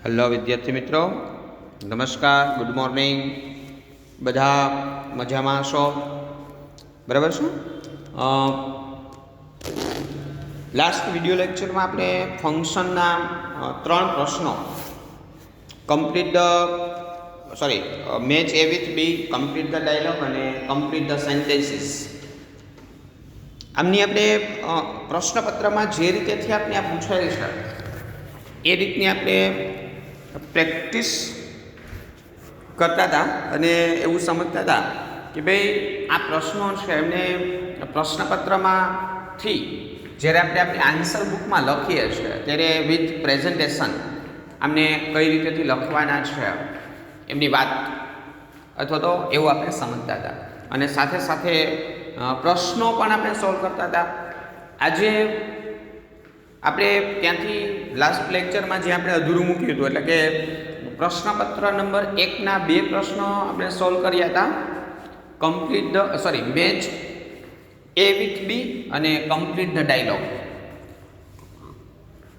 Hello વિદ્યાર્થી મિત્રો, નમસ્કાર, ગુડ મોર્નિંગ. બધા મજામાં છો? બરાબર છે. લાસ્ટ વિડીયો લેક્ચરમાં આપણે ફંક્શનના 3 પ્રશ્નો match A with B, complete the dialogue અને કમ્પ્લીટ ધ સેન્ટેન્સીસ. આમની આપણે પ્રશ્નપત્રમાં જે રીતેથી આપણે આ પૂછાયેલી છે એ રીતની આપણે પ્રેક્ટિસ કરતા હતા અને એવું સમજતા હતા કે ભાઈ આ પ્રશ્નો છે એમને પ્રશ્નપત્રમાંથી જ્યારે આપણે આપણી આન્સર બુકમાં લખીએ છીએ ત્યારે વિથ પ્રેઝન્ટેશન આમને કઈ રીતેથી લખવાના છે એમની વાત અથવા તો એવું આપણે સમજતા હતા અને સાથે સાથે પ્રશ્નો પણ આપણે સોલ્વ કરતા હતા. આજે આપણે ત્યાંથી લાસ્ટ લેક્ચરમાં જે આપણે અધૂરું મૂક્યું હતું એટલે કે પ્રશ્નપત્ર નંબર 1ના 2 પ્રશ્નો આપણે સોલ્વ કર્યા હતા. મેચ એ વિથ બી અને કમ્પ્લીટ ધ ડાયલોગ.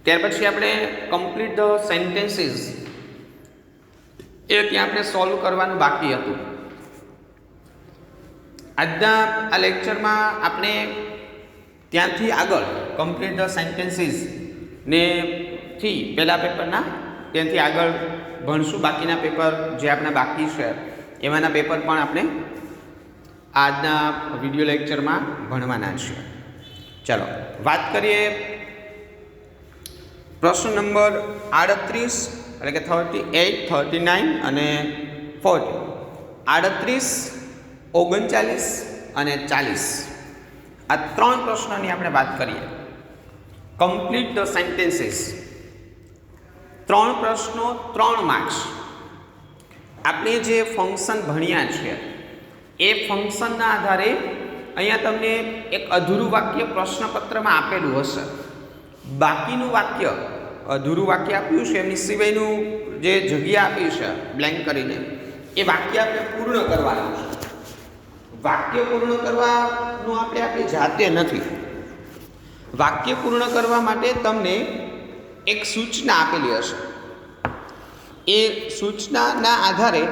ત્યાર પછી આપણે કમ્પ્લીટ ધ સેન્ટેન્સીસ એ ત્યાં આપણે સોલ્વ કરવાનું બાકી હતું. આજના આ લેક્ચરમાં આપણે ત્યાંથી આગળ કમ્પ્લીટ ધ સેન્ટેન્સીસ ને થી પહેલા પેપરના ત્યાંથી આગળ ભણશું. બાકીના પેપર જે આપણા બાકી છે એમાંના પેપર પણ આપણે આજના વિડીયો લેક્ચરમાં ભણવાના છીએ. ચાલો વાત કરીએ પ્રશ્ન નંબર 38 એટલે કે 38, 39 અને 40. 38, 39 અને 40 આ 3 પ્રશ્નોની આપણે વાત કરીએ. Complete the sentences. 3 પ્રશ્નો 3 માર્ક્સ. આપણે જે ફંક્શન ભણ્યા છે એ ફંક્શનના આધારે અહીંયા તમને એક અધૂરું વાક્ય પ્રશ્નપત્રમાં આપેલું હશે. બાકીનું વાક્ય અધૂરું વાક્ય આપ્યું છે એમની સિવાયનું જે જગ્યા આપી છે બ્લેન્ક કરીને એ વાક્ય આપણે પૂર્ણ કરવાનું છે. વાક્ય પૂર્ણ કરવાનું આપણે આપણી જાતે નથી. વાક્ય પૂર્ણ કરવા માટે તમને એક સૂચના આપેલી હશે. એ સૂચનાના આધારે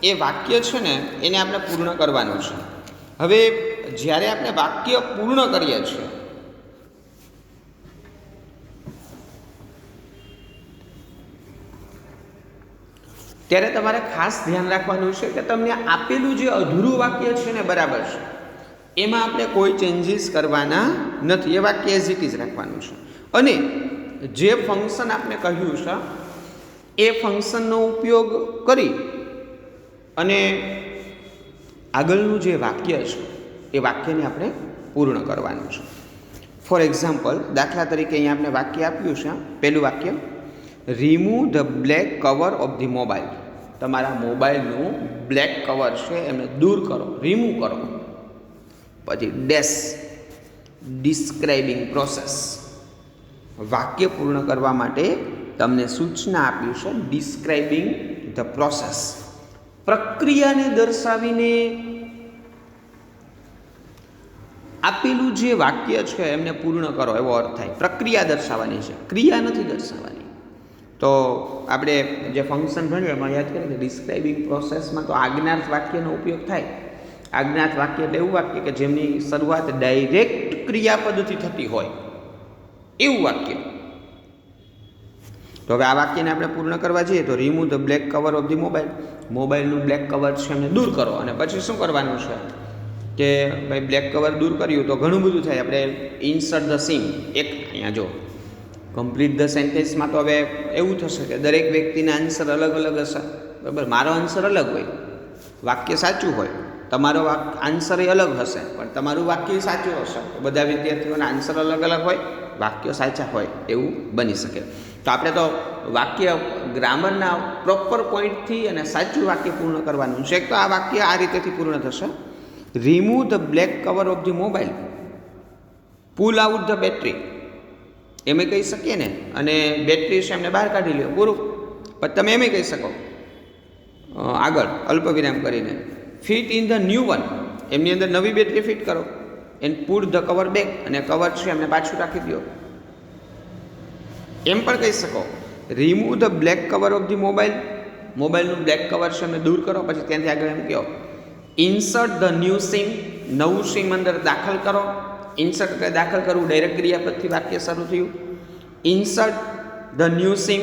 એ વાક્ય છે ને એને આપણે પૂર્ણ કરવાનું છે. હવે જ્યારે આપણે વાક્ય પૂર્ણ કરીએ છીએ ત્યારે તમારે ખાસ ધ્યાન રાખવાનું છે કે તમને આપેલું જે અધૂરું વાક્ય છે ને બરાબર છે, એમાં આપણે કોઈ ચેન્જીસ કરવાના નથી. એ વાક્ય એઝ ઇટ ઇઝ રાખવાનું છે અને જે ફંક્શન આપણે કહ્યું છે એ ફંક્શનનો ઉપયોગ કરી અને આગળનું જે વાક્ય છે એ વાક્યને આપણે પૂર્ણ કરવાનું છે. ફોર એક્ઝામ્પલ, દાખલા તરીકે અહીંયા આપણે વાક્ય આપ્યું છે. પહેલું વાક્ય, remove the black cover of the mobile. તમારા મોબાઈલનું બ્લેક કવર છે એમને દૂર કરો, રિમૂવ કરો. પછી ડેશ, ડિસ્ક્રાઇબિંગ પ્રોસેસ. વાક્ય પૂર્ણ કરવા માટે તમને સૂચના આપ્યું છે ડિસ્ક્રાઇબિંગ ધ પ્રોસેસ. પ્રક્રિયાને દર્શાવીને આપેલું જે વાક્ય છે એમને પૂર્ણ કરો એવો અર્થ થાય. પ્રક્રિયા દર્શાવવાની છે, ક્રિયા નથી દર્શાવવાની. તો આપણે જે ફંક્શન ભણ્યું એમાં યાદ કરીએ કે ડિસ્ક્રાઇબિંગ પ્રોસેસમાં તો આજ્ઞાર્થ વાક્યનો ઉપયોગ થાય. આજ્ઞાર્થ વાક્ય એટલે એવું વાક્ય કે જેમની શરૂઆત ડાયરેક્ટ ક્રિયાપદથી થતી હોય એવું વાક્ય. તો હવે આ વાક્યને આપણે પૂર્ણ કરવા જઈએ તો remove the black cover of the mobile. મોબાઈલનું બ્લેક કવર છે એમને દૂર કરો. અને પછી શું કરવાનું છે કે ભાઈ બ્લેક કવર દૂર કર્યું તો ઘણું બધું થાય. આપણે ઇન્સર્ટ ધ સીન. એક અહીંયા જો કમ્પ્લીટ ધ સેન્ટેન્સમાં તો હવે એવું થશે કે દરેક વ્યક્તિના આન્સર અલગ અલગ હશે. બરાબર, મારો આન્સર અલગ હોય, વાક્ય સાચું હોય, તમારો આન્સર એ અલગ હશે, પણ તમારું વાક્ય સાચું હશે. બધા વિદ્યાર્થીઓના આન્સર અલગ અલગ હોય, વાક્યો સાચા હોય એવું બની શકે. તો આપણે તો વાક્ય ગ્રામરના પ્રોપર પોઈન્ટથી અને સાચું વાક્ય પૂર્ણ કરવાનું છે. તો આ વાક્ય આ રીતેથી પૂર્ણ થશે, remove the black cover of the mobile, pull out the battery. એમ કહી શકીએ ને, અને બેટરી છે એમને બહાર કાઢી લ્યો, પૂરું. પણ તમે એમ કહી શકો આગળ અલ્પવિરામ કરીને, fit in the new one. એમની અંદર નવી બેટરી ફિટ કરો. And put the cover back, અને કવર છે એમને પાછું રાખી દો. એમ પણ કહી શકો remove the black cover of the mobile, મોબાઈલનું બ્લેક કવર છે એને દૂર કરો. પછી ત્યાંથી આગળ એમ કહો ઇન્સર્ટ ધ ન્યૂ સિમ, નવું સિમ અંદર દાખલ કરો. ઇન્સર્ટ એટલે દાખલ કરવું, ડાયરેક્ટ ક્રિયાપદથી વાક્ય શરૂ થયું. Insert the new SIM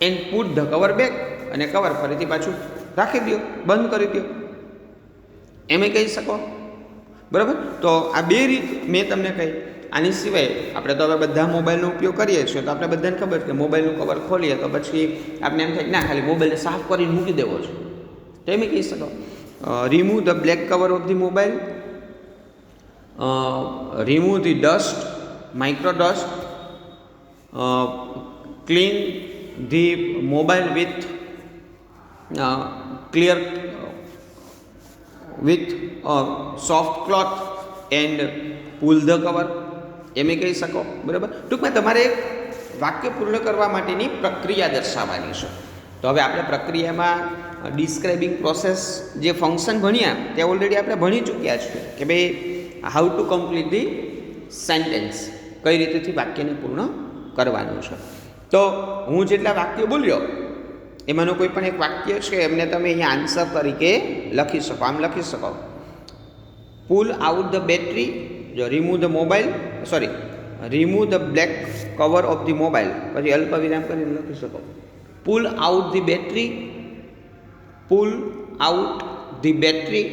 and put the cover back, અને કવર ફરીથી પાછું રાખી દો, બંધ કરી દો, એમ કહી શકો. બરાબર. તો આ બે રીત મેં તમને કહી. આની સિવાય આપણે તો હવે બધા મોબાઈલનો ઉપયોગ કરીએ છીએ, તો આપણે બધાને ખબર છે કે મોબાઈલનું કવર ખોલીએ તો પછી આપણે એમ થાય કે ના ખાલી મોબાઈલને સાફ કરીને મૂકી દેવો છે, તો એમ કહી શકો remove the black cover of the mobile, remove the dust, micro dust, clean the mobile with clear with soft cloth and pull the cover, એમ કહી શકો. બરાબર. ટૂંકમાં તમારે એક વાક્ય પૂર્ણ કરવા માટેની પ્રક્રિયા દર્શાવવાની છે. તો હવે આપણે પ્રક્રિયામાં ડિસ્ક્રાઇબિંગ પ્રોસેસ જે ફંક્શન ભણ્યા તે ઓલરેડી આપણે ભણી ચૂક્યા છીએ કે ભાઈ how to complete the sentence, કઈ રીતેથી વાક્યને પૂર્ણ કરવાનું છે. તો હું જેટલા વાક્યો બોલ્યો એમાંનું કોઈ પણ એક વાક્ય છે એમને તમે અહીંયા આન્સર તરીકે લખી શકો. આમ લખી શકો પુલ આઉટ ધ બેટરી, જો remove the mobile, sorry remove the black cover of the mobile, પછી અલ્પ વિરામ કરીને લખી શકો pull out the battery, pull out the battery,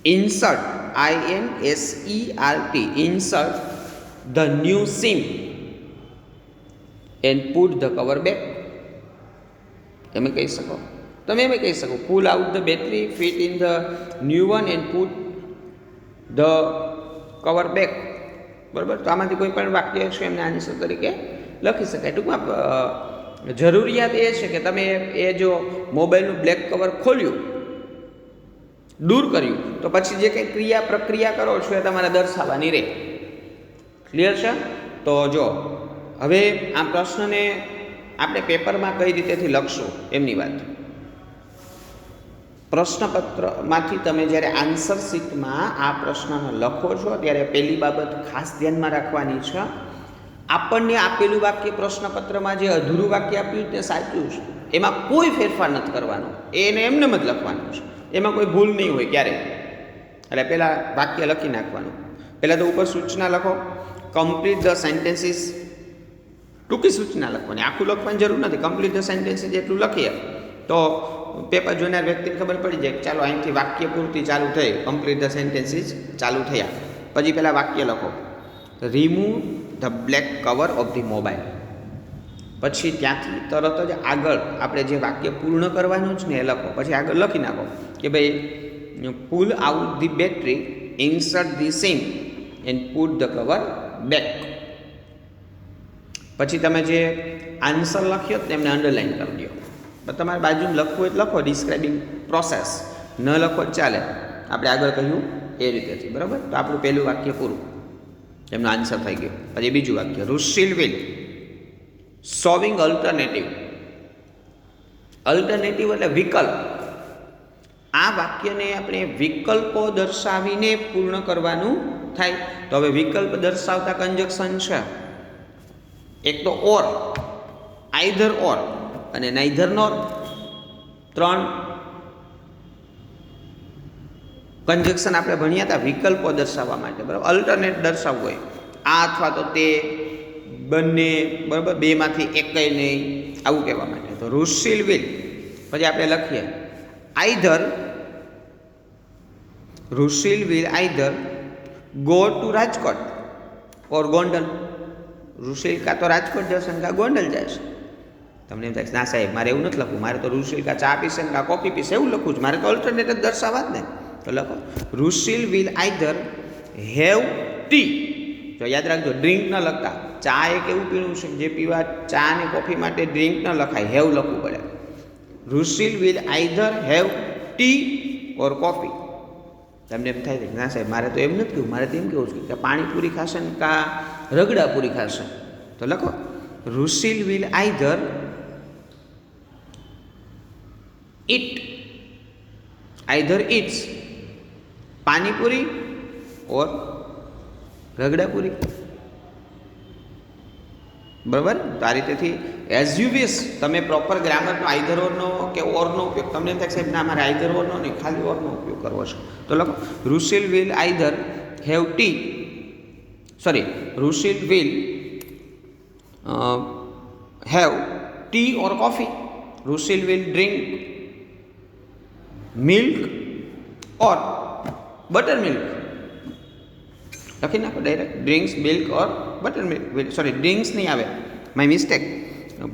insert INSERT, insert the new SIM and put the cover back, તમે કહી શકો. તમે એમ કહી શકો pull out the battery, fit in the new one and put the cover back. બરાબર. તો આમાંથી કોઈ પણ વાક્ય છે એમને આન્સર તરીકે લખી શકાય. ટૂંકમાં જરૂરિયાત એ છે કે તમે એ જો મોબાઈલનું બ્લેક કવર ખોલ્યું, દૂર કર્યું, તો પછી જે કંઈ ક્રિયા પ્રક્રિયા કરો છો એ તમારે દર્શાવવાની રહે. ક્લિયર છે? તો જો હવે આ પ્રશ્નને આપણે પેપરમાં કઈ રીતેથી લખશું એમની વાત. પ્રશ્નપત્રમાંથી તમે જ્યારે આન્સર શીટમાં આ પ્રશ્નને લખો છો ત્યારે પહેલી બાબત ખાસ ધ્યાનમાં રાખવાની છે, આપણને આપેલું વાક્ય પ્રશ્નપત્રમાં જે અધૂરું વાક્ય આપ્યું તે સાચું છે, એમાં કોઈ ફેરફાર નથી કરવાનો, એને એમને જ લખવાનું છે, એમાં કોઈ ભૂલ નહીં હોય ક્યારેય. એટલે પહેલાં વાક્ય લખી નાખવાનું. પહેલાં તો ઉપર સૂચના લખો, કમ્પ્લીટ ધ સેન્ટેન્સીસ, ટૂંકી સૂચના લખવાની, આખું લખવાની જરૂર નથી. કમ્પ્લીટ ધ સેન્ટેન્સીસ જેટલું લખીએ તો પેપર જોનાર વ્યક્તિને ખબર પડી જાય કે ચાલો અહીંથી વાક્ય પૂર્તિ ચાલુ થઈ, કમ્પ્લીટ ધ સેન્ટેન્સીસ ચાલુ થયા. પછી પહેલાં વાક્ય લખો remove the black cover of the mobile. પછી ત્યાંથી તરત જ આગળ આપણે જે વાક્ય પૂર્ણ કરવાનું છે ને એ લખો. પછી આગળ લખી નાખો કે ભાઈ pull out the battery, insert the SIM and put the cover back. પછી તમે જે આન્સર લખ્યો તેમને અંડરલાઇન કરી દો. તમારે બાજુમાં લખવું એટલે લખો ડિસ્ક્રાઇબિંગ પ્રોસેસ, ન લખો ચાલે, આપણે આગળ કહ્યું એ રીતેથી. બરાબર. તો આપણું પહેલું વાક્ય પૂરું, એમનો આન્સર થઈ ગયો. પછી બીજું વાક્ય રુશિલ વિલ સોવિંગ અલ્ટરનેટિવ. અલ્ટરનેટિવ એટલે વિકલ્પ. આ વાક્યને આપણે વિકલ્પો દર્શાવીને પૂર્ણ કરવાનું થાય. તો હવે વિકલ્પ દર્શાવતા કંજક્શન છે એક તો ઓર, આઈધર ઓર અને નાઈધર નોર. 3 કંજક્શન આપણે ભણ્યા હતા વિકલ્પો દર્શાવવા માટે. બરાબર. અલ્ટરનેટ દર્શાવવું હોય આ અથવા તો તે, બંને. બરાબર. બેમાંથી એકય નહીં, આવું કહેવા માટે. તો રુશિલ વિલ, પછી આપણે લખીએ either, Rushil will either go to Rajkot or Gondal. Rushil કાં તો રાજકોટ જશે ને કાં ગોંડલ જશે. તમને એમ થાય ના સાહેબ મારે એવું નથી લખવું, મારે તો રુશિલ કાં ચા પીશે ને કાં કોફી પીશે એવું લખવું છે, મારે તો ઓલ્ટરનેટ જ દર્શાવવા જ ને. તો લખો Rushil will either have T. જો યાદ રાખજો ડ્રિંક ન લખતા, ચા એક એવું પીણું છે જે પીવા ચા અને કોફી માટે ડ્રિંક ન લખાય, હેવ લખવું પડે. Rushil will either have tea or coffee. તમને એમ થાય ના સાહેબ મારે તો એમ નથી કહેવું, મારે તો એમ કેવું છે કે પાણીપુરી ખાશે ને કાં રગડાપુરી ખાશે. તો લખો Rushil will either eat, either eats panipuri or ragda puri, બરાબર. તો આ રીતેથી એઝ યુ વિશ તમે પ્રોપર ગ્રામરનો આઈધર ઓરનો કે ઓરનો ઉપયોગ, તમને એમ થાય સાહેબ ના મારે આઈધર ઓરનો નહીં ખાલી ઓરનો ઉપયોગ કરવો છે, તો લખો Rushil will either have tea, sorry Rushil will have tea or coffee. Rushil will drink milk or buttermilk. લખી નાખો ડાયરેક્ટ, ડ્રિંક્સ મિલ્ક ઓર બટરમિલ્ક, સોરી ડ્રિંક્સ નહીં આવે, માય મિસ્ટેક.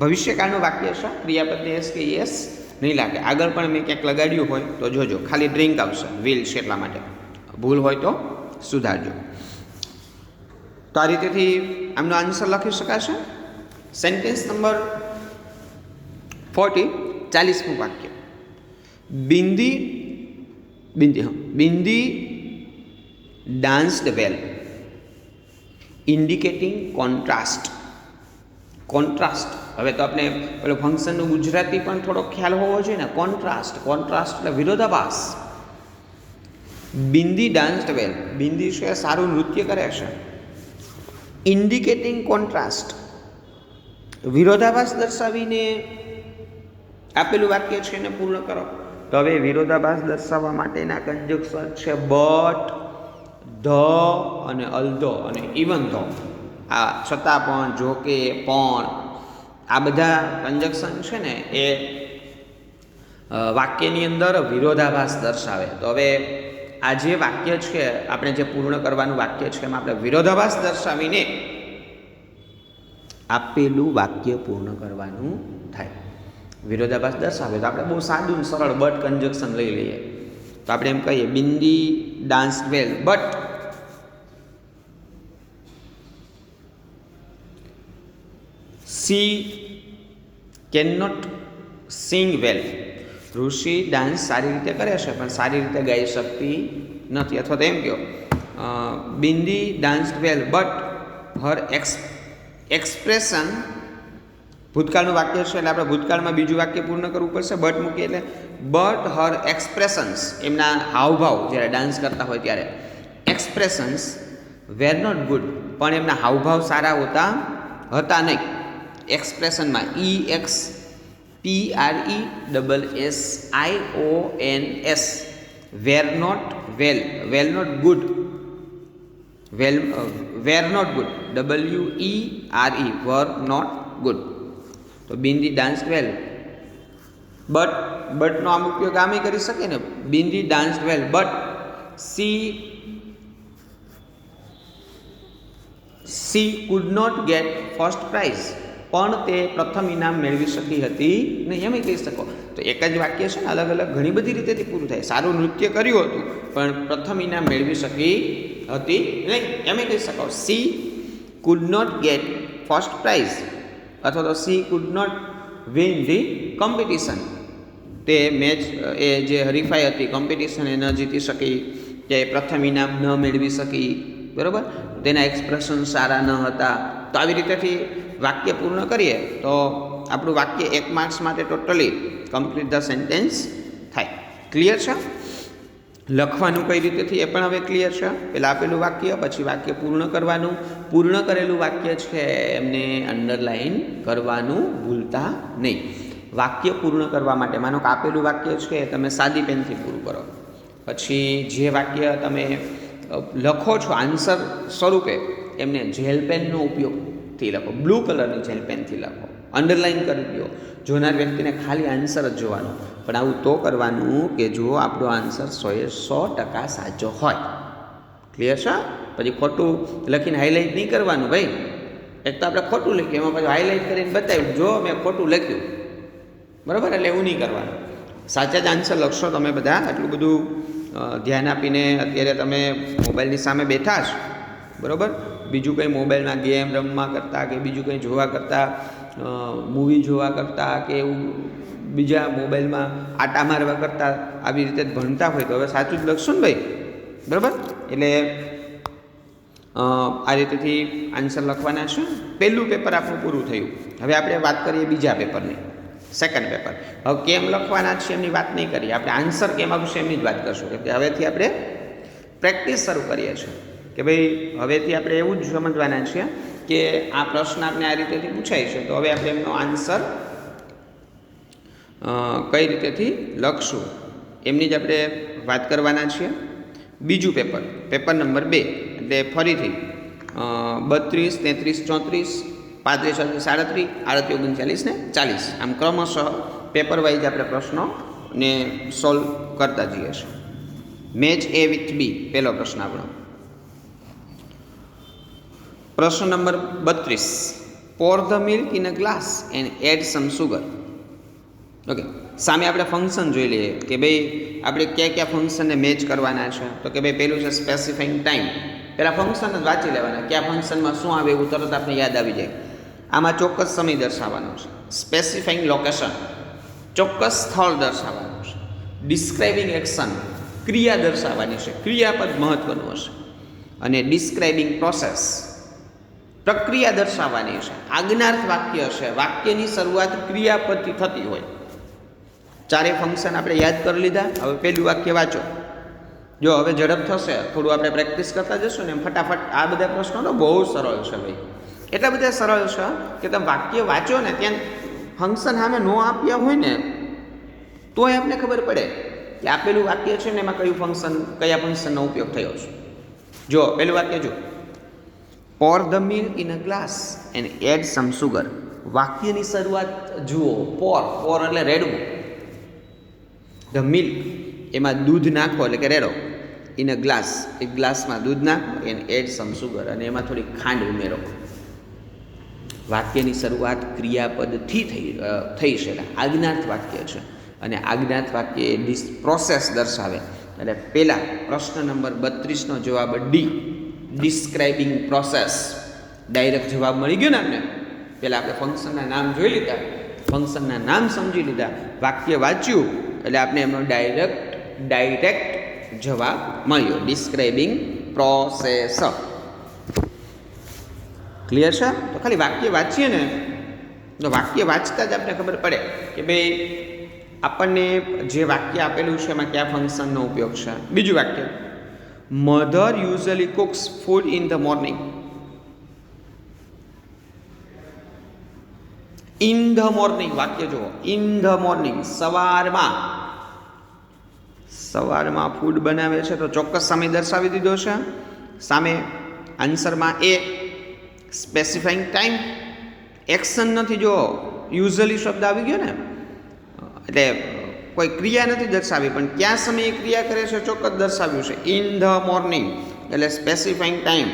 ભવિષ્યકાળનું વાક્ય છે, ક્રિયાપદને એસ કે યસ નહીં લાગે. આગળ પણ મેં ક્યાંક લગાડ્યું હોય તો જોજો, ખાલી ડ્રિંક આવશે, વિલ છે એટલા માટે, ભૂલ હોય તો સુધારજો. તો આ રીતેથી આમનો આન્સર લખી શકાશે. સેન્ટેન્સ નંબર 40, 40મું વાક્ય. Bindi danced well, indicating contrast. હવે તો આપણે પેલો ફંક્શનનું ગુજરાતી પણ થોડો ખ્યાલ હોવો જોઈએ ને. કોન્ટ્રાસ્ટ એટલે વિરોધાભાસ. બિંદી danced well, બિંદી છે સારું નૃત્ય કરે છે. ઇન્ડિકેટિંગ કોન્ટ્રાસ્ટ, વિરોધાભાસ દર્શાવીને આપેલું વાક્ય છે એને પૂર્ણ કરો. તો હવે વિરોધાભાસ દર્શાવવા માટેના કંજક્શન છે બટ, ધ અને અલ્ધો અને ઇવન ધો. આ છતાં પણ, જો કે, પણ, આ બધા કંજક્શન છે ને એ વાક્યની અંદર વિરોધાભાસ દર્શાવે. તો હવે આ જે વાક્ય છે, આપણે જે પૂર્ણ કરવાનું વાક્ય છે એમાં આપણે વિરોધાભાસ દર્શાવીને આપેલું વાક્ય પૂર્ણ કરવાનું થાય. વિરોધાભાસ દર્શાવે તો આપણે બહુ સાદું સરળ બટ કંજક્શન લઈ લઈએ. તો આપણે એમ કહીએ Bindi danced well but she can not sing well. Rishi dance સારી રીતે કરે છે પણ સારી રીતે ગાઈ શકતી નથી. અથવા તો એમ કહો Bindi danced well but her expression, ભૂતકાળનું વાક્ય છે એટલે આપણે ભૂતકાળમાં બીજું વાક્ય પૂર્ણ કરવું પડશે, બટ મૂકીએ એટલે બટ હર એક્સપ્રેશન્સ, એમના હાવભાવ જ્યારે ડાન્સ કરતા હોય ત્યારે એક્સપ્રેશન્સ વેર નોટ ગુડ, પણ એમના હાવભાવ સારા હતા નહીં. એક્સપ્રેશનમાં EXPRESSIONS, were not well, well not good, were not good, WERE, were not good. તો બિંદી ડાન્સ્ડ વેલ બટનો આમ ઉપયોગ આમે કરી શકે ને. Bindi danced well but she could not get first prize, પણ તે પ્રથમ ઇનામ મેળવી શકી હતી નહીં, એમ કહી શકો. તો એક જ વાક્ય છે ને અલગ અલગ ઘણી બધી રીતેથી પૂરું થાય. સારું નૃત્ય કર્યું હતું પણ પ્રથમ ઇનામ મેળવી શકી હતી નહીં, એમ કહી શકો. She could not get first prize, અથવા તો she could not win the competition, તે મેચ એ જે હરીફાઈ હતી કોમ્પિટિશન એ ન જીતી શકી, કે પ્રથમ ઇનામ ન મેળવી શકી, બરાબર. તેના એક્સપ્રેશન સારા ન હતા. તો આવી રીતેથી વાક્ય પૂર્ણ કરીએ તો આપણું વાક્ય 1 માર્ક્સ માટે ટોટલી કમ્પ્લીટ ધ સેન્ટેન્સ થાય. ક્લિયર છે? લખવાનું કઈ રીતેથી એ પણ હવે ક્લિયર છે. પહેલાં આપેલું વાક્ય, પછી વાક્ય પૂર્ણ કરવાનું, પૂર્ણ કરેલું વાક્ય છે એમને અંડરલાઇન કરવાનું ભૂલતા નહીં. વાક્ય પૂર્ણ કરવા માટે માનો કે આપેલું વાક્ય છે તમે સાદી પેનથી પૂરું કરો, પછી જે વાક્ય તમે લખો છો આન્સર સ્વરૂપે એમને જેલ પેનનો ઉપયોગથી લખો, બ્લુ કલરની જેલ પેનથી લખો, અંડરલાઇન કરી દો. જોનાર વ્યક્તિને ખાલી આન્સર જ જોવાનો, પણ આવું તો કરવાનું કે જો આપણો આન્સર 100% સાચો હોય. ક્લિયર છે? પછી ખોટું લખીને હાઇલાઇટ નહીં કરવાનું ભાઈ. એક તો આપણે ખોટું લખ્યું, એમાં પછી હાઇલાઇટ કરીને બતાવ્યું જો મેં ખોટું લખ્યું, બરાબર. એટલે એવું નહીં કરવાનું. સાચા જ આન્સર લખશો તમે બધા. આટલું બધું ધ્યાન આપીને અત્યારે તમે મોબાઈલની સામે બેઠા છો, બરાબર. બીજું કંઈ મોબાઈલમાં ગેમ રમવા કરતાં કે બીજું કંઈ જોવા કરતાં, મૂવી જોવા કરતાં કે એવું બીજા મોબાઈલમાં આટા મારવા કરતાં આવી રીતે ભણતા હોય તો હવે સાચું જ લખશો ને ભાઈ, બરાબર. એટલે આ રીતેથી આન્સર લખવાના છે. પહેલું પેપર આપણું પૂરું થયું. હવે આપણે વાત કરીએ બીજા પેપરની, સેકન્ડ પેપર. હવે કેમ લખવાના છે એમની વાત નહીં કરીએ, આપણે આન્સર કેમ આવશે એમની જ વાત કરશું. કે હવેથી આપણે પ્રેક્ટિસ શરૂ કરીએ છીએ કે ભાઈ હવેથી આપણે એવું જ સમજવાના છીએ કે આ પ્રશ્ન આપણે આ રીતેથી પૂછાય છે, તો હવે આપણે એમનો આન્સર કઈ રીતેથી લખશું એમની જ આપણે વાત કરવાના છીએ. બીજું પેપર નંબર 2, એટલે ફરીથી 32, 33, 34, 35, 37, 38, 39 ને 40 આમ ક્રમશઃ પેપર વાઇઝ આપણે પ્રશ્નોને સોલ્વ કરતા જઈએ છીએ. મેચ A with B, પહેલો પ્રશ્ન આપણો. પ્રશ્ન number 32, pour the milk in a glass and add some sugar. Okay, સામે આપણે ફંક્શન જોઈ લઈએ કે ભાઈ આપણે કયા ફંક્શનને મેચ કરવાના છે. તો કે ભાઈ પહેલું છે સ્પેસિફાઈંગ ટાઈમ. પહેલાં ફંક્શન જ વાંચી લેવાના, કયા ફંક્શનમાં શું આવે એવું તરત આપણે યાદ આવી જાય. આમાં ચોક્કસ સમય દર્શાવવાનો છે. સ્પેસિફાઈંગ લોકેશન, ચોક્કસ સ્થળ દર્શાવવાનું છે. ડિસ્ક્રાઇબિંગ એક્શન, ક્રિયા દર્શાવવાની છે, ક્રિયાપદ મહત્વનું હશે. અને ડિસ્ક્રાઇબિંગ પ્રોસેસ, પ્રક્રિયા દર્શાવવાની છે. આજ્ઞાર્થ વાક્ય છે, વાક્યની શરૂઆત ક્રિયાપદથી થતી હોય. ચારેય ફંક્શન આપણે યાદ કરી લીધા. હવે પહેલું વાક્ય વાંચો. જો હવે ઝડપ થશે, થોડું આપણે પ્રેક્ટિસ કરતા જશું ને ફટાફટ આ બધા પ્રશ્નો તો બહુ સરળ છે ભાઈ, એટલા બધા સરળ છે કે તમે વાક્ય વાંચો ને ત્યાં ફંક્શન સામે ન આપ્યા હોય ને તોય આપને ખબર પડે કે આપેલું વાક્ય છે ને એમાં કયા ફંક્શનનો ઉપયોગ થયો છે. જો પહેલું વાક્ય જો, pour the milk in a glass and add some sugar. વાક્યની શરૂઆત જુઓ. pour એટલે રેડવું, ધ મિલ્ક એમાં દૂધ નાખો એટલે કે રેડો, ઇન અ ગ્લાસ એક ગ્લાસમાં દૂધ નાખો, એન્ડ એડ સમ સુગર અને એમાં થોડી ખાંડ ઉમેરો. વાક્યની શરૂઆત ક્રિયાપદથી થઈ છે, આજ્ઞાર્થ વાક્ય છે અને આજ્ઞાર્થ વાક્ય એ પ્રોસેસ દર્શાવે. એટલે પહેલાં પ્રશ્ન નંબર 32નો જવાબ ડી, ડિસ્ક્રાઇબિંગ પ્રોસેસ. ડાયરેક્ટ જવાબ મળી ગયો ને આપણે. પહેલાં આપણે ફંક્શનના નામ જોઈ લીધા, ફંક્શનના નામ સમજી લીધા, વાક્ય વાંચ્યું એટલે આપણે એમનો ડાયરેક્ટ જવાબ મળ્યો. Describing process. ક્લિયર છે? તો ખાલી વાક્ય વાંચીએ ને તો વાક્ય વાંચતા જ આપણે ખબર પડે કે ભાઈ આપણને જે વાક્ય આપેલું છે એમાં કયા ફંક્શનનો ઉપયોગ છે. બીજું વાક્ય, mother usually cooks food in the morning. In the morning વાક્ય જુઓ. ઇન ધ મોર્નિંગ, સવારમાં ફૂડ બનાવે છે તો ચોક્કસ સમય દર્શાવી દીધો છે. સામે આન્સરમાં એ સ્પેસિફાઈંગ ટાઈમ, એક્શન નથી. જો યુઝલી શબ્દ આવી ગયો ને એટલે કોઈ ક્રિયા નથી દર્શાવી, પણ કયા સમયે ક્રિયા કરે છે ચોક્કસ દર્શાવ્યું છે. ઇન ધ મોર્નિંગ એટલે સ્પેસિફાઈંગ ટાઈમ.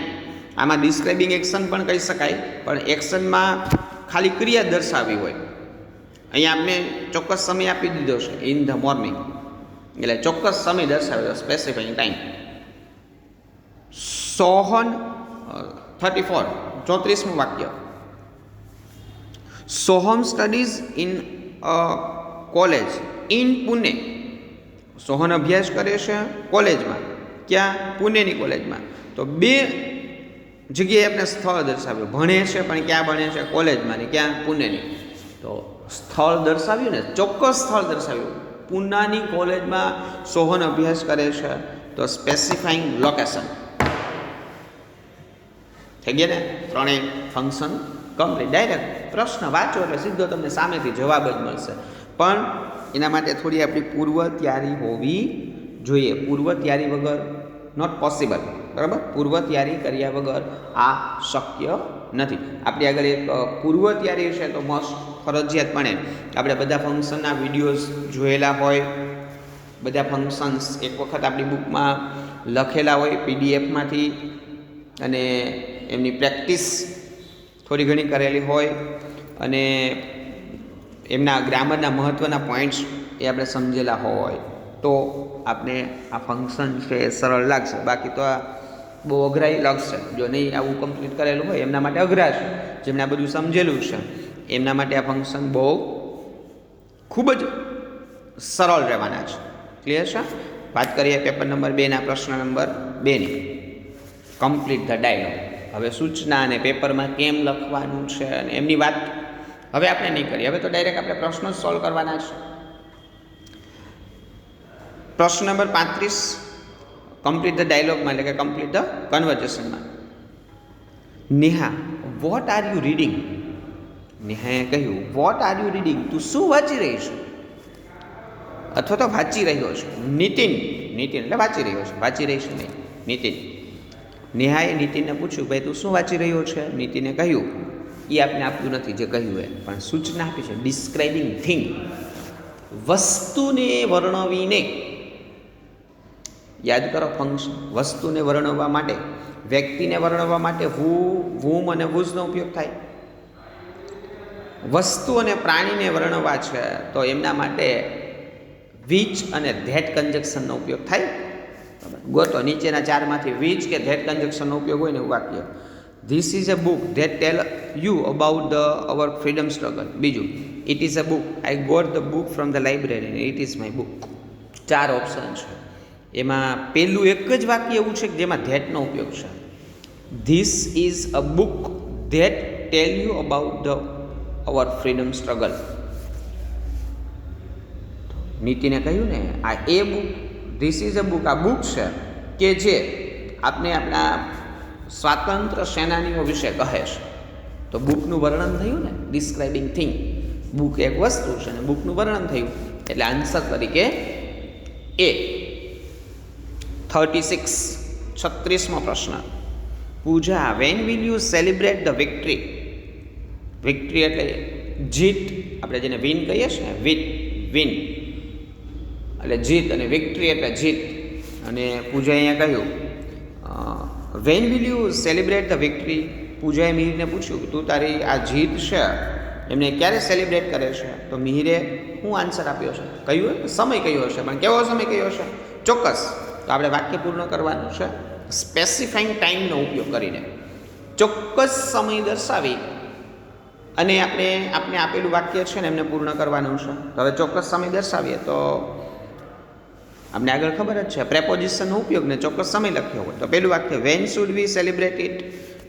આમાં ડિસ્ક્રાઇબિંગ એક્શન પણ કહી શકાય, પણ એક્શનમાં ખાલી ક્રિયા દર્શાવી હોય. અહીંયા આપણે ચોક્કસ સમય આપી દીધો છે, ઇન ધ મોર્નિંગ એટલે ચોક્કસ સમય દર્શાવ્યો, સ્પેસિફાઈંગ ટાઈમ. સોહન 34મું વાક્ય, Soham studies in college in Pune. Sohan અભ્યાસ કરે છે કોલેજમાં. ક્યાં? પુણેની કોલેજમાં. તો બે જગ્યાએ આપણે સ્થળ દર્શાવ્યું. ભણે છે પણ ક્યાં ભણે છે? કોલેજમાં. ને ક્યાં? પુણેની. તો સ્થળ દર્શાવ્યું ને, ચોક્કસ સ્થળ દર્શાવ્યું. પુનાની કોલેજમાં સોહન અભ્યાસ કરે છે તો સ્પેસિફાઈંગ લોકેશન. થઈ ગયા ને ત્રણેય ફંક્શન કમ્પ્લીટ. ડાયરેક્ટ પ્રશ્ન વાંચો એટલે સીધો તમને સામેથી જવાબ જ મળશે, પણ એના માટે થોડી આપણી પૂર્વ તૈયારી હોવી જોઈએ. પૂર્વ તૈયારી વગર નોટ પોસિબલ. બરાબર? પૂર્વ તૈયારી કર્યા વગર આ શક્ય નથી. આપણી આગળ એક પૂર્વ તૈયારી છે તો મસ્ત ફરજિયાતપણે આપણે બધા ફંક્શનના વિડીયોઝ જોયેલા હોય, બધા ફંક્શન્સ એક વખત આપણી બુકમાં લખેલા હોય પીડીએફમાંથી, અને એમની પ્રેક્ટિસ થોડી ઘણી કરેલી હોય, અને એમના ગ્રામરના મહત્ત્વના પોઈન્ટ્સ એ આપણે સમજેલા હોય તો આપણે આ ફંક્શન છે એ સરળ લાગશે. બાકી તો આ બહુ અઘરાઈ લાગશે. જો નહીં આવું કમ્પ્લીટ કરેલું હોય એમના માટે અઘરા છે. જેમને આ બધું સમજેલું છે એમના માટે આ ફંક્શન બહુ ખૂબ જ સરળ રહેવાના છે. ક્લિયર છે? વાત કરીએ પેપર નંબર 2ના પ્રશ્ન નંબર 2ની. Complete the dialogue. હવે સૂચના અને પેપરમાં કેમ લખવાનું છે અને એમની વાત હવે આપણે નહીં કરીએ. હવે તો ડાયરેક્ટ આપણે પ્રશ્નો જ સોલ્વ કરવાના છે. પ્રશ્ન નંબર 35, કમ્પ્લીટ ધ ડાયલોગમાં એટલે કે કમ્પ્લીટ ધ કન્વર્ઝેશનમાં. Neha, what are you reading? નેહાએ કહ્યું, વોટ આર યુ રીડિંગ? તું શું વાંચી રહી છે અથવા તો વાંચી રહ્યો છે? નીતિન, નીતિન એટલે વાંચી રહ્યો છે, વાંચી રહી છે નહીં, નીતિન. નેહાએ નીતિનને પૂછ્યું, ભાઈ તું શું વાંચી રહ્યો છે? નીતિને કહ્યું, એ આપને આપ્યું નથી જે કહ્યું એ, પણ સૂચના આપી છે, ડિસ્ક્રાઇબિંગ થિંગ, વસ્તુને વર્ણવીને. યાદ કરો ફંક્શન, વસ્તુને વર્ણવવા માટે, વ્યક્તિને વર્ણવવા માટે હુ, વુમ અને વુઝનો ઉપયોગ થાય. વસ્તુ અને પ્રાણીને વર્ણવવા છે તો એમના માટે વિચ અને ધેટ કન્જક્શનનો ઉપયોગ થાય. ગોતો નીચેના ચારમાંથી વિચ કે ધેટ કન્જક્શનનો ઉપયોગ હોય ને એવું વાક્ય. This is a book that tell you about our freedom struggle. બીજું, it is a book, I got the book from the library, it is my book. 4 option છે. એમાં પહેલું એક જ વાક્ય એવું છે કે જેમાં ધેટનો ઉપયોગ છે. This is a book that tell you about the our freedom struggle. નીતિને કહ્યું ને, આ એ book, this is a book, આ બુક છે કે જે આપણે આપણા સ્વાતંત્ર્ય સેનાનીઓ વિશે કહે છે. તો બુકનું વર્ણન થયું ને, ડિસ્ક્રાઇબિંગ થિંગ. બુક એક વસ્તુ છે અને બુકનું વર્ણન થયું એટલે આન્સર તરીકે એ. 36મો પ્રશ્ન. Pooja, when will you celebrate the victory? Victory એટલે જીત, આપણે જેને વિન કહીએ છીએ ને, વિન એટલે જીત, અને વિક્ટરી એટલે જીત. અને પૂજાએ અહીંયા કહ્યું, when will you celebrate the victory? પૂજાએ મિહિરને પૂછ્યું કે તું તારી આ જીત છે એમને ક્યારે સેલિબ્રેટ કરે છે? તો મિહિરે શું આન્સર આપ્યો છે? કહ્યું સમય કયો હશે, પણ કેવો સમય કયો હશે? ચોક્કસ. તો આપણે વાક્ય પૂર્ણ કરવાનું છે સ્પેસિફાઈંગ ટાઈમનો ઉપયોગ કરીને. ચોક્કસ સમય દર્શાવી અને આપણે આપેલું વાક્ય છે ને એમને પૂર્ણ કરવાનું છે. તો હવે ચોક્કસ સમય દર્શાવીએ તો આપણે આગળ ખબર જ છે, પ્રેપોઝિશનનો ઉપયોગ ને ચોક્કસ સમય લખ્યો હોય. તો પેલું વાક્ય, when should we celebrate it?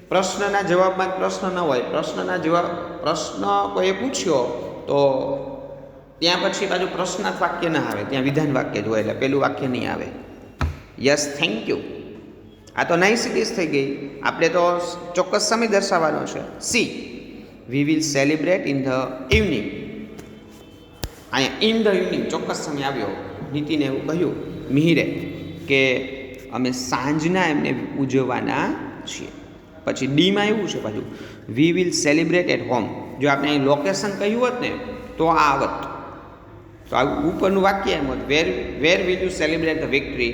પ્રશ્નના જવાબમાં પ્રશ્ન ન હોય, પ્રશ્ન કોઈએ પૂછ્યો તો ત્યાં પછી બાજુ પ્રશ્નાર્થ વાક્ય ના આવે, ત્યાં વિધાન વાક્ય જ હોય, એટલે પેલું વાક્ય નહીં આવે. Yes, thank you. આ તો નાઇસિટીઝ થઈ ગઈ, આપણે તો ચોક્કસ સમય દર્શાવવાનો છે. C, V will celebrate in the evening. અહીંયા ઇન ધ ઇવનિંગ ચોક્કસ સમય આવ્યો. નીતિને એવું કહ્યું મિહિરે કે અમે સાંજના એમને ઉજવવાના છીએ. પછી ડીમાં એવું છે પાછું, we will celebrate at home. જો આપણે અહીં લોકેશન કહ્યું હોત ને તો આ આવત. તો આ ઉપરનું વાક્ય એમ હોત, where will you celebrate the victory?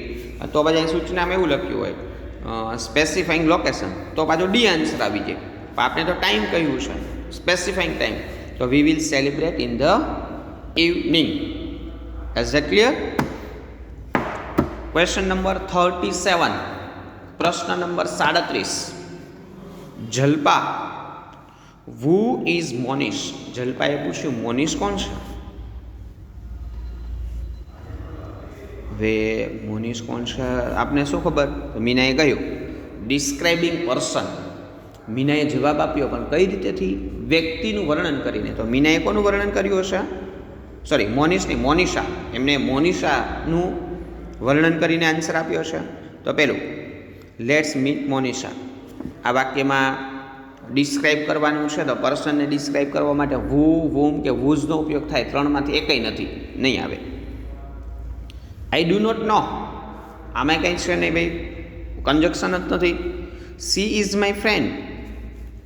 તો પછી અહીં સૂચનામાં એવું લખ્યું હોય સ્પેસિફાઈંગ લોકેશન, તો પાછું ડી આન્સર આવી જાય. આપણે તો ટાઈમ કહ્યું છે, સ્પેસિફાઈંગ ટાઈમ, તો વી will celebrate in the evening. Is that clear? Question number 37. પ્રશ્ન નંબર 37. Jalpa, who is મોનિશ? જલ્પાએ પૂછ્યું મોનિશ કોણ છે? હવે મોનિશ કોણ છે આપને શું ખબર? તો મીનાએ કહ્યું ડિસ્ક્રાઇબિંગ પર્સન. મીનાએ જવાબ આપ્યો પણ કઈ રીતેથી? વ્યક્તિનું વર્ણન કરીને. તો મીનાએ કોનું વર્ણન કર્યું હશે? સોરી, મોનિશની, મોનિશા. એમને મોનિશાનું વર્ણન કરીને આન્સર આપ્યો છે. તો પેલું, લેટ્સ મીટ મોનિશા. આ વાક્યમાં ડિસ્ક્રાઇબ કરવાનું છે, તો પર્સનને ડિસ્ક્રાઇબ કરવા માટે હુ, વુમ કે વુઝનો ઉપયોગ થાય. 3માંથી એકેય નથી, નહીં આવે. આઈ ડુ નોટ નો, આમાં કંઈ છે નહીં ભાઈ, કન્જક્શન જ નથી. સી ઇઝ માય ફ્રેન્ડ,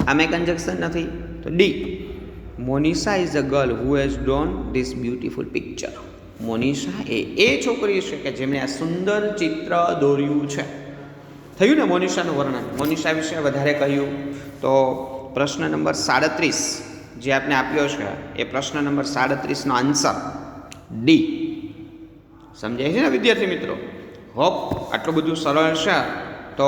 આમાં કન્જક્શન નથી. તો D, Monisha is a girl who has drawn this beautiful picture. Monisha એ છોકરી છે કે જેમણે આ સુંદર ચિત્ર દોર્યું છે. થયું ને મોનિશાનું વર્ણન, મોનિશા વિશે વધારે કહ્યું. તો પ્રશ્ન નંબર 37 જે આપને આપ્યો છે એ પ્રશ્ન નંબર 37નો આન્સર ડી. સમજાય છે ને વિદ્યાર્થી મિત્રો? હોપ આટલું બધું સરળ છે તો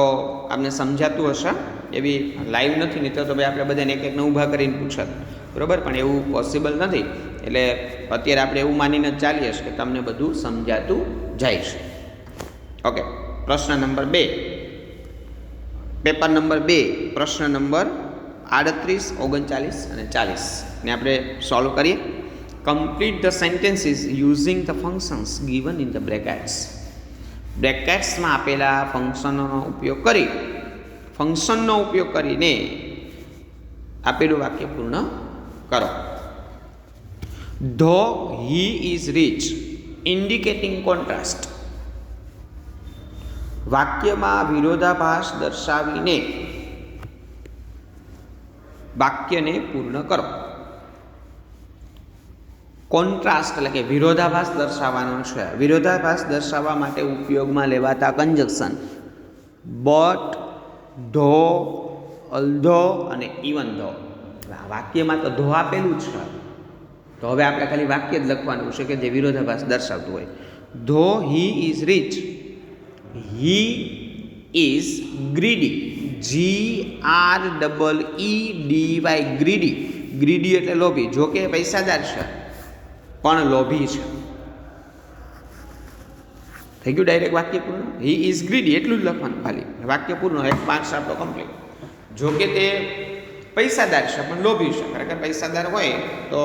આપને સમજાતું હશે. એવી લાઈવ નથી, નહીં તો ભાઈ આપણે બધાને એક એકને ઊભા કરીને પૂછત, બરાબર? પણ એવું પોસિબલ નથી. એટલે અત્યારે આપણે એવું માનીને જ ચાલીએ છીએ કે તમને બધું સમજાતું જાય છે. ઓકે, પ્રશ્ન નંબર 2, પેપર નંબર 2, પ્રશ્ન નંબર 38, 39 અને 40 ને આપણે સોલ્વ કરીએ. Complete the sentences using the functions given in the brackets. બ્રેકેટ્સમાં આપેલા ફંક્શનનો ઉપયોગ કરીને આપેલું વાક્ય પૂર્ણ કરો. Though he is rich, indicating contrast. વાક્યમાં વિરોધાભાસ દર્શાવીને વાક્યને પૂર્ણ કરો. કોન્ટ્રાસ્ટ એટલે કે વિરોધાભાસ દર્શાવવાનો છે. વિરોધાભાસ દર્શાવવા માટે ઉપયોગમાં લેવાતા કંજક્શન બટ, ધો, અલ્ધો અને ઇવન ધો. વાક્યમાં તો ધો આપેલું જ છે, તો હવે આપણે ખાલી વાક્ય જ લખવાનું છે કે જે વિરોધાભાસ દર્શાવતું હોય. Though he is rich, he is greedy, GREEDY, greedy. Greedy એટલે લોભી. જો કે પૈસાદાર છે પણ લોભી છે. થઈ ગયું ડાયરેક્ટ વાક્ય પૂર્ણ. હી ઇઝ ગ્રીડી એટલું જ લખવાનું ખાલી, વાક્ય પૂર્ણ. 1 5 આપણો કમ્પ્લીટ. જો કે તે પૈસાદાર છે પણ લોભી છે. ખરેખર પૈસાદાર હોય તો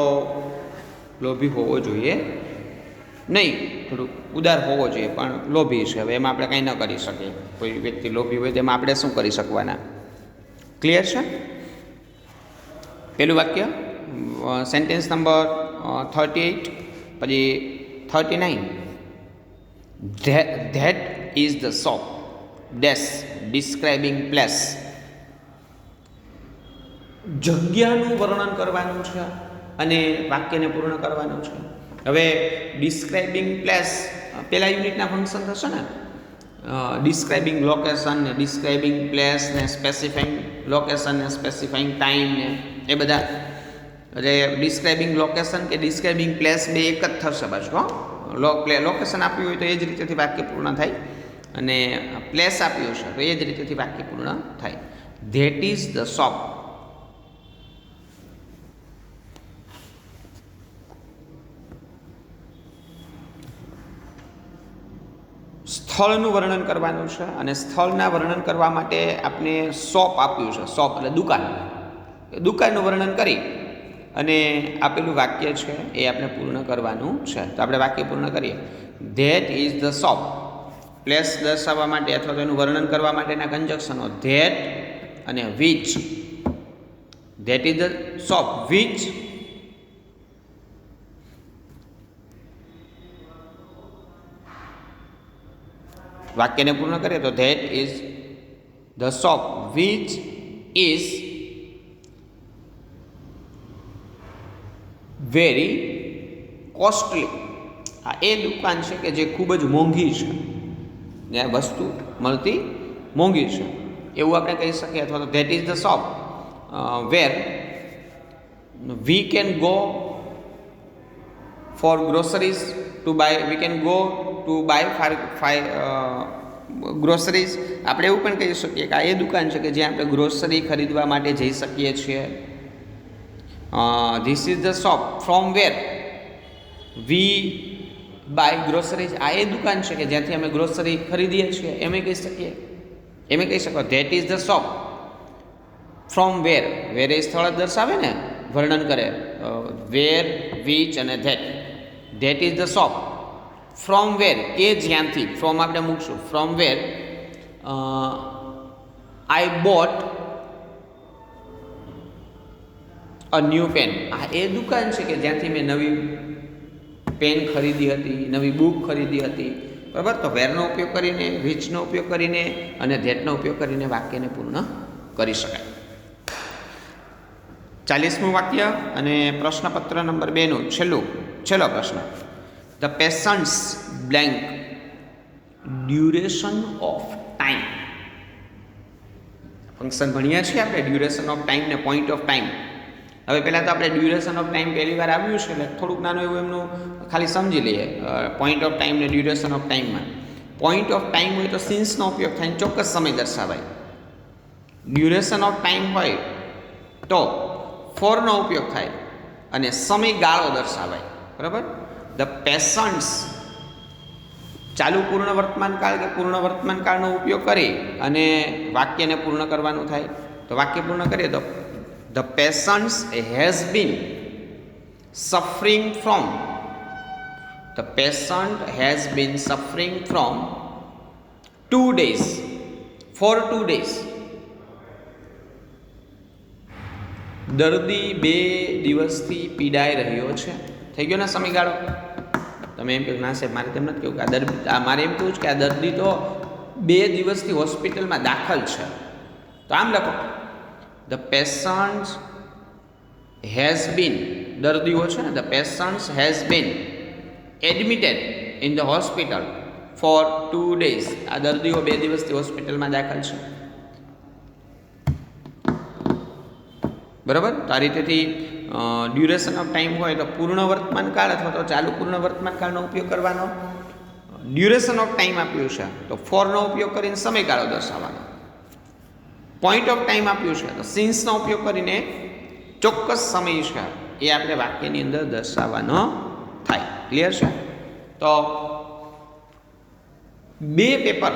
લોભી હોવો જોઈએ નહીં, થોડુંક ઉદાર હોવો જોઈએ, પણ લોભી છે. હવે એમાં આપણે કંઈ ન કરી શકીએ. કોઈ વ્યક્તિ લોભી હોય તેમાં આપણે શું કરી શકવાના? ક્લિયર છે? પેલું વાક્ય સેન્ટેન્સ નંબર 38, પછી 39. That is the shop dash describing place. જગ્યાનું વર્ણન કરવાનું છે અને વાક્યને પૂર્ણ કરવાનું છે. હવે ડિસ્ક્રાઇબિંગ પ્લેસ પેલા યુનિટના ફંક્શન થશે ને. ડિસ્ક્રાઇબિંગ લોકેશન ને ડિસ્ક્રાઇબિંગ પ્લેસ ને સ્પેસિફાઈંગ લોકેશન ને સ્પેસિફાઈંગ ટાઈમ ને એ બધા. એટલે ડિસ્ક્રાઇબિંગ લોકેશન કે ડિસ્ક્રાઇબિંગ પ્લેસ બે એક જ થશે પાછું. લોકેશન આપ્યું હોય તો એ જ રીતેથી વાક્ય પૂર્ણ થાય, અને પ્લેસ આપ્યું છે તો એ જ રીતેથી વાક્ય પૂર્ણ થાય. That is the shop. સ્થળનું વર્ણન કરવાનું છે, અને સ્થળના વર્ણન કરવા માટે આપણે શોપ આપ્યું છે. શોપ એટલે દુકાન. દુકાનનું વર્ણન કરી અને આપેલું વાક્ય છે એ આપણે પૂર્ણ કરવાનું છે. તો આપણે વાક્ય પૂર્ણ કરીએ. That is the shop. Place દર્શાવવા માટે અથવા તો એનું વર્ણન કરવા માટેના કંજક્શનો ધેટ અને which. That is the shop, which વાક્યને પૂર્ણ કરીએ તો that is the shop which is very costly. આ એ દુકાન છે કે જે ખૂબ જ મોંઘી છે, જ્યાં વસ્તુ મળતી મોંઘી છે, એવું આપણે કહી શકીએ. અથવા તો that is the shop where we can go for groceries to buy, we can go to buy groceries. આપણે એવું પણ કહી શકીએ કે આ એ દુકાન છે કે જ્યાં આપણે ગ્રોસરી ખરીદવા માટે જઈ શકીએ છીએ. This is the shop from where we buy groceries. આ એ દુકાન છે કે જ્યાંથી અમે ગ્રોસરી ખરીદીએ છીએ, એમ કહી શકીએ. એમ કહી શકો that is the shop from where. Where એ સ્થળ જ દર્શાવે ને, વર્ણન કરે. વેર, વિચ અને that. That is the shop from where કે જ્યાંથી, ફ્રોમ આપણે મૂકશું, from where I bought a new pen. આ એ દુકાન છે કે જ્યાંથી મેં નવી પેન ખરીદી હતી, નવી બુક ખરીદી હતી. બરાબર. તો વેરનો ઉપયોગ કરીને, વિચનો ઉપયોગ કરીને અને ધેટનો ઉપયોગ કરીને વાક્યને પૂર્ણ કરી શકાય. 40મું વાક્ય અને પ્રશ્નપત્ર નંબર 2નું છેલ્લો પ્રશ્ન. The patients blank duration of time. Function ભણ્યા છીએ આપણે, ડ્યુરેશન ઓફ ટાઈમ ને પોઈન્ટ ઓફ ટાઈમ. હવે પહેલાં તો આપણે ડ્યુરેશન ઓફ ટાઈમ પહેલી વાર આવ્યું છે એટલે થોડુંક નાનું એવું એમનું ખાલી સમજી લઈએ. પોઈન્ટ ઓફ ટાઈમ ને ડ્યુરેશન ઓફ ટાઈમમાં પોઈન્ટ ઓફ ટાઈમ હોય તો સિન્સનો ઉપયોગ થાય, ચોક્કસ સમય દર્શાવાય. ડ્યુરેશન ઓફ ટાઈમ હોય તો ફોરનો ઉપયોગ થાય અને સમયગાળો દર્શાવાય. બરાબર. ધ પેશન્ટ્સ ચાલુ પૂર્ણ વર્તમાનકાળ કે પૂર્ણ વર્તમાનકાળનો ઉપયોગ કરી અને વાક્યને પૂર્ણ કરવાનું થાય. તો વાક્ય પૂર્ણ કરીએ તો the patients has been suffering from. The patient has been suffering from 2 days, for 2 days. દર્દી 2 દિવસથી પીડાઈ રહ્યો છે. થઈ ગયો ને સમયગાળો? તમે એમ કહો ના સાહેબ મારે તેમ નથી કહ્યું કે મારે એમ કહું છે કે આ દર્દી તો 2 દિવસથી હોસ્પિટલમાં દાખલ છે. તો આમ લખો, ધ પેશન્ટ હેઝ બીન, દર્દીઓ છે ને, the patient has been admitted in the hospital four 2 days. આ દર્દીઓ 2 દિવસથી હોસ્પિટલમાં દાખલ છે. બરાબર? તો આ રીતેથી ડ્યુરેશન ઓફ ટાઈમ હોય તો પૂર્ણ વર્તમાન કાળ અથવા તો ચાલુ પૂર્ણ વર્તમાન કાળનો ઉપયોગ કરવાનો. ડ્યુરેશન ઓફ ટાઈમ આપ્યું છે તો ફોરનો ઉપયોગ કરીને સમયગાળો દર્શાવવાનો. પોઈન્ટ ઓફ ટાઈમ આપ્યું છે તો સિન્સનો ઉપયોગ કરીને ચોક્કસ સમય છે એ આપણે વાક્યની અંદર દર્શાવવાનો થાય. ક્લિયર છે? તો 2 પેપર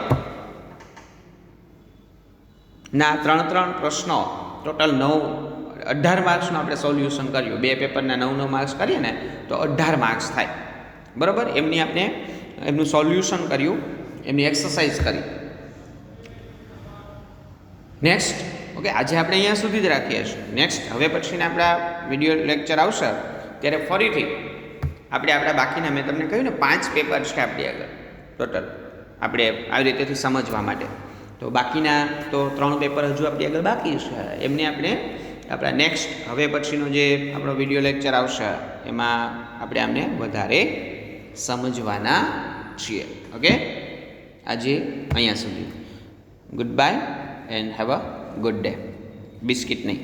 ના 3 પ્રશ્નો ટોટલ 18 માર્ક્સનું આપણે સોલ્યુશન કર્યું. 2 પેપરના 9 માર્ક્સ કરીએ ને તો 18 માર્ક્સ થાય. બરાબર? એમનું સોલ્યુશન કર્યું, એમની એક્સરસાઇઝ કરી. નેક્સ્ટ, ઓકે, આજે આપણે અહીંયા સુધી જ રાખીએ છીએ. નેક્સ્ટ હવે પછીના આપણા વિડીયો લેક્ચર આવશે ત્યારે ફરીથી આપણે આપણા બાકીના, મેં તમને કહ્યું ને 5 પેપર છે આપણી આગળ ટોટલ, આપણે આવી રીતેથી સમજવા માટે. તો બાકીના તો 3 પેપર હજુ આપણી આગળ બાકી છે. એમને આપણે આપણા નેક્સ્ટ હવે પછીનો જે આપણો વિડીયો લેક્ચર આવશે એમાં આપણે આમને વધારે સમજવાના છીએ. ઓકે, આજે અહીંયા સુધી. Good bye and have a good day. Biscuit નહીં.